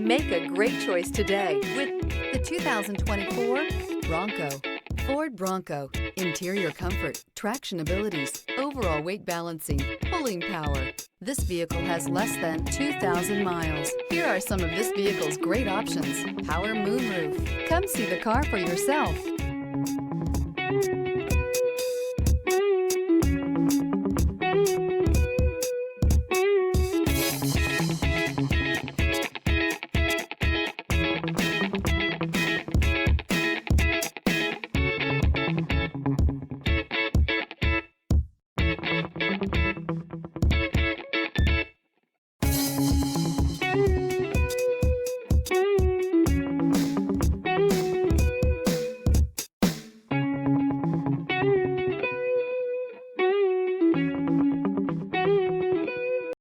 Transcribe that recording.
Make a great choice today with the 2024 Bronco. Ford Bronco. Interior comfort, traction abilities, overall weight balancing, pulling power. This vehicle has less than 2,000 miles. Here are some of this vehicle's great options: power moonroof. Come see the car for yourself.